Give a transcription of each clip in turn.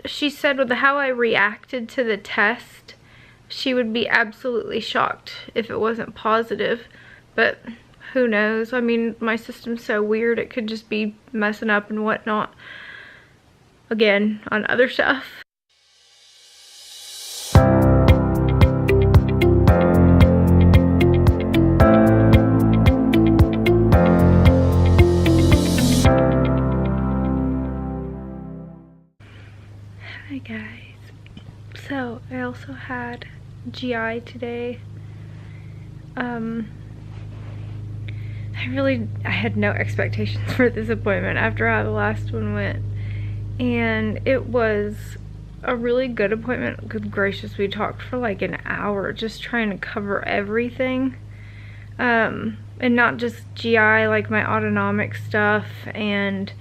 she said with how I reacted to the test, she would be absolutely shocked if it wasn't positive, but who knows? I mean, my system's so weird, it could just be messing up and whatnot again on other stuff. Hi guys. So I also had GI today. I had no expectations for this appointment after how the last one went, and it was a really good appointment. Good gracious, we talked for like an hour just trying to cover everything, and not just GI, like my autonomic stuff, and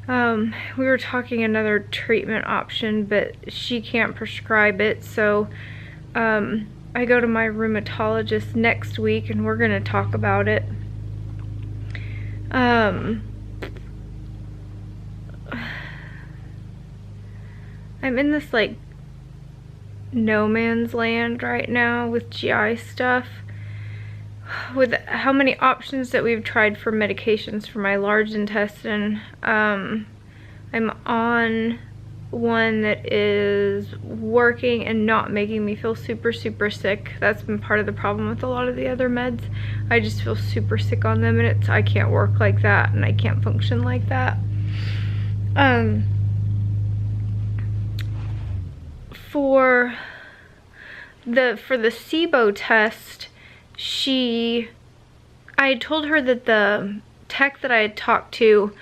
we were talking another treatment option, but she can't prescribe it, so I go to my rheumatologist next week and we're gonna talk about it. I'm in this like no man's land right now with GI stuff, with how many options that we've tried for medications for my large intestine. I'm on one that is working and not making me feel super sick. That's been part of the problem with a lot of the other meds. I just feel super sick on them, and I can't work like that and I can't function like that. For the SIBO test, I had told her that the tech that I had talked to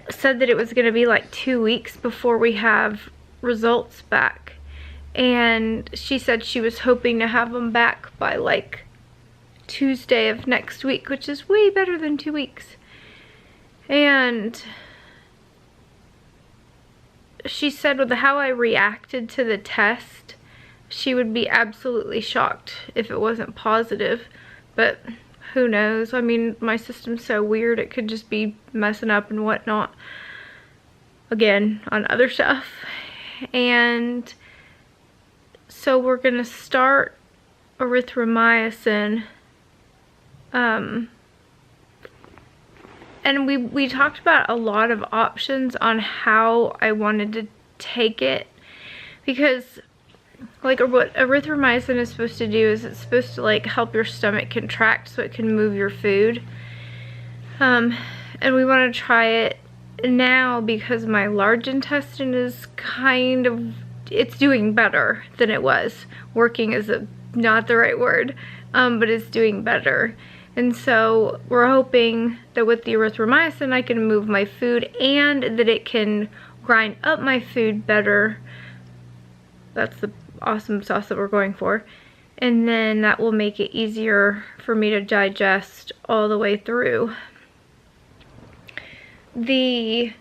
said that it was going to be like 2 weeks before we have results back, and she said she was hoping to have them back by like Tuesday of next week, which is way better than 2 weeks. And she said with how I reacted to the test, she would be absolutely shocked if it wasn't positive, but who knows? I mean, my system's so weird, it could just be messing up and whatnot again on other stuff. And so we're gonna start erythromycin, and we talked about a lot of options on how I wanted to take it, because like what erythromycin is supposed to do is it's supposed to like help your stomach contract so it can move your food, and we want to try it now because my large intestine is it's doing better than it was. Working is not the right word, but it's doing better. And so we're hoping that with the erythromycin I can move my food and that it can grind up my food better. That's the awesome sauce that we're going for. And then that will make it easier for me to digest all the way through. I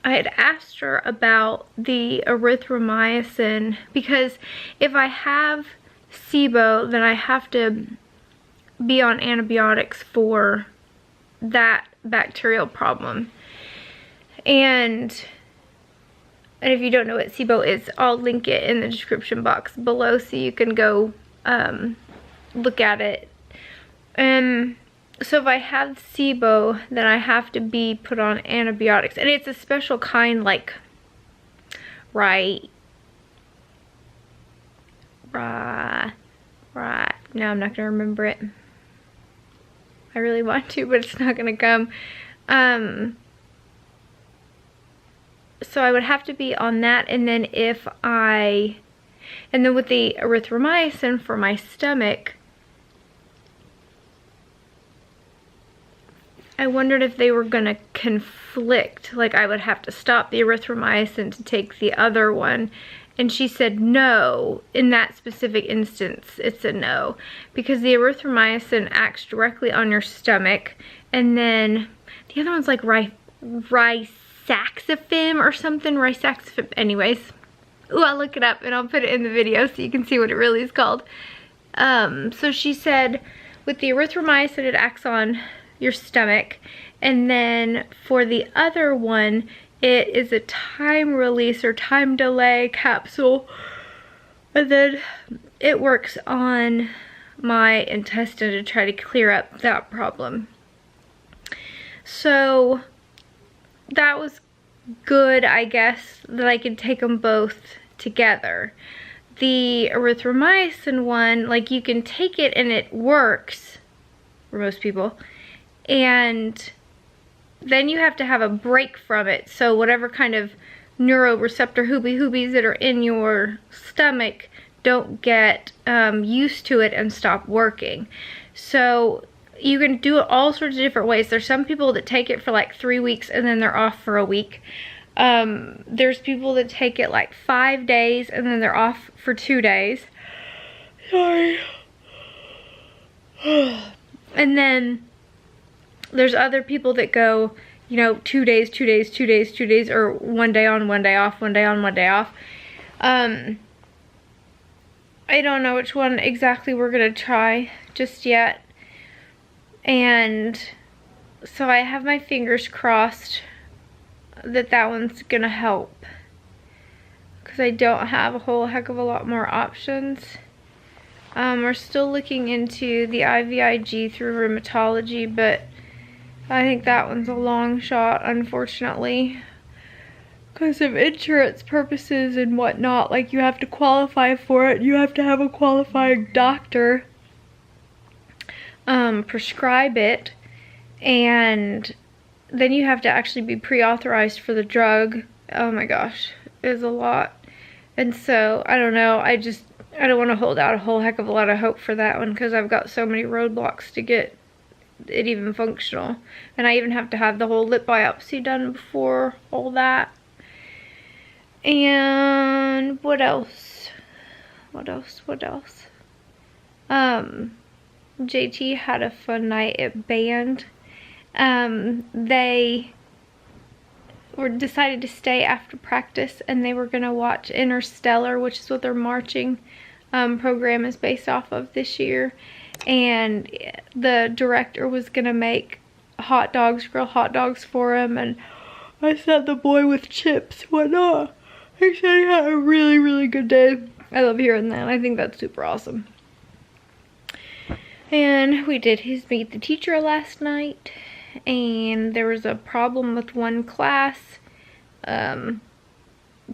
had asked her about the erythromycin because if I have SIBO, then I have to be on antibiotics for that bacterial problem. And if you don't know what SIBO is, I'll link it in the description box below so you can go look at it. So if I have SIBO, then I have to be put on antibiotics. And it's a special kind, like no, I'm not gonna remember it. I really want to, but it's not gonna come. So I would have to be on that, and then with the erythromycin for my stomach, I wondered if they were gonna conflict, like I would have to stop the erythromycin to take the other one. And she said no. In that specific instance, it's a no, because the erythromycin acts directly on your stomach, and then the other one's like risaxifim or something, risaxifim. Anyways, ooh, I'll look it up and I'll put it in the video so you can see what it really is called. So she said with the erythromycin it acts on your stomach, And then for the other one, it is a time release or time delay capsule. And then it works on my intestine to try to clear up that problem. So that was good, I guess, that I could take them both together. The erythromycin one, like, you can take it and it works for most people, and then you have to have a break from it. So whatever kind of neuroreceptor hoobies that are in your stomach don't get used to it and stop working. So you can do it all sorts of different ways. There's some people that take it for like 3 weeks and then they're off for a week. There's people that take it like 5 days and then they're off for 2 days. Sorry. And then there's other people that go, you know, 2 days, 2 days, 2 days, 2 days, or 1 day on, 1 day off, 1 day on, 1 day off. I don't know which one exactly we're gonna try just yet. And so I have my fingers crossed that that one's gonna help, because I don't have a whole heck of a lot more options. We're still looking into the IVIG through rheumatology, but I think that one's a long shot, unfortunately, because of insurance purposes and whatnot. Like, you have to qualify for it. You have to have a qualifying doctor prescribe it, and then you have to actually be pre-authorized for the drug. Oh my gosh, it's a lot. And so I don't know, I don't want to hold out a whole heck of a lot of hope for that one, because I've got so many roadblocks to get it even functional, and I even have to have the whole lip biopsy done before all that. And what else? JT had a fun night at band. They decided to stay after practice, and they were gonna watch Interstellar, which is what their marching program is based off of this year. And the director was gonna make hot dogs, grill hot dogs for him, and I sent the boy with chips, whatnot. He said he had a really, really good day. I love hearing that. I think that's super awesome. And we did his meet the teacher last night, and there was a problem with one class.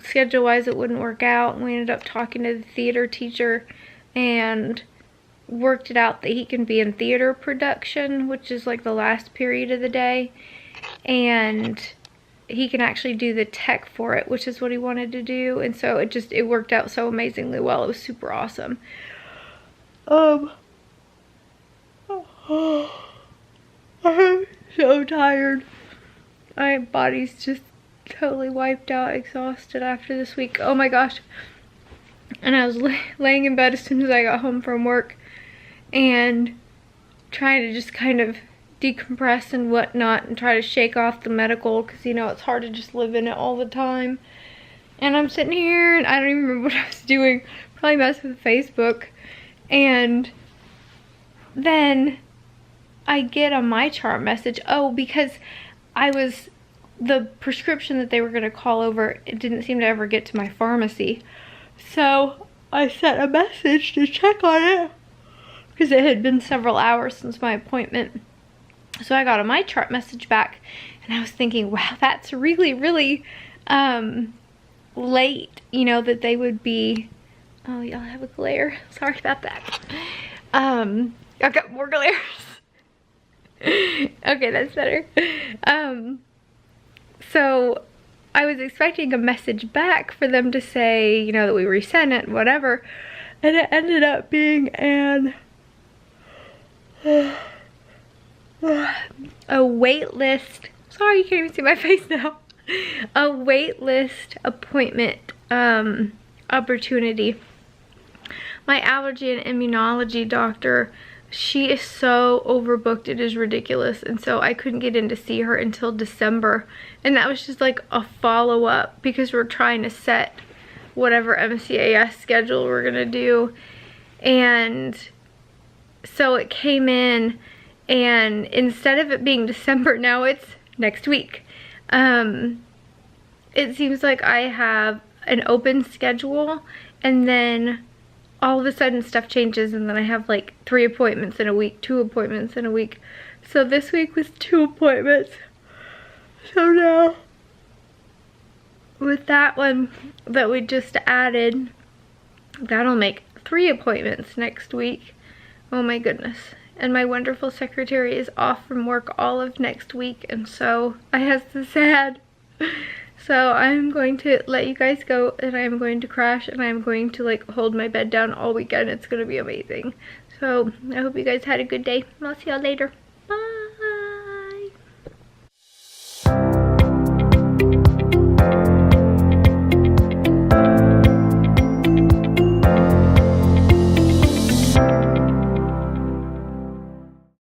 Schedule wise it wouldn't work out, and we ended up talking to the theater teacher and worked it out that he can be in theater production, which is like the last period of the day, and he can actually do the tech for it, which is what he wanted to do. And so it worked out so amazingly well. It was super awesome. I'm so tired. My body's just totally wiped out, exhausted after this week. Oh my gosh. And I was laying in bed as soon as I got home from work and trying to just kind of decompress and whatnot and try to shake off the medical, because, you know, it's hard to just live in it all the time. And I'm sitting here and I don't even remember what I was doing. Probably messing with Facebook. And then I get a MyChart message. Oh, because the prescription that they were going to call over, it didn't seem to ever get to my pharmacy. So I sent a message to check on it, because it had been several hours since my appointment. So I got a MyChart message back, and I was thinking, wow, that's really, really late, you know, that they would be. Oh, y'all have a glare. Sorry about that. I've got more glares. Okay, that's better. So I was expecting a message back for them to say, you know, that we resent it, whatever. And it ended up being a wait list. Sorry, you can't even see my face now. A wait list appointment opportunity. My allergy and immunology doctor, she is so overbooked, it is ridiculous. And so I couldn't get in to see her until December. And that was just like a follow-up, because we're trying to set whatever MCAS schedule we're gonna do. And so it came in, And instead of it being December, now it's next week. It seems like I have an open schedule, and then all of a sudden stuff changes, and then I have like 3 appointments in a week, 2 appointments in a week. So this week was 2 appointments. So now, with that one that we just added, that'll make 3 appointments next week. Oh my goodness. And my wonderful secretary is off from work all of next week, and so I have so sad. So I'm going to let you guys go, and I'm going to crash, and I'm going to like hold my bed down all weekend. It's gonna be amazing. So I hope you guys had a good day. I'll see y'all later.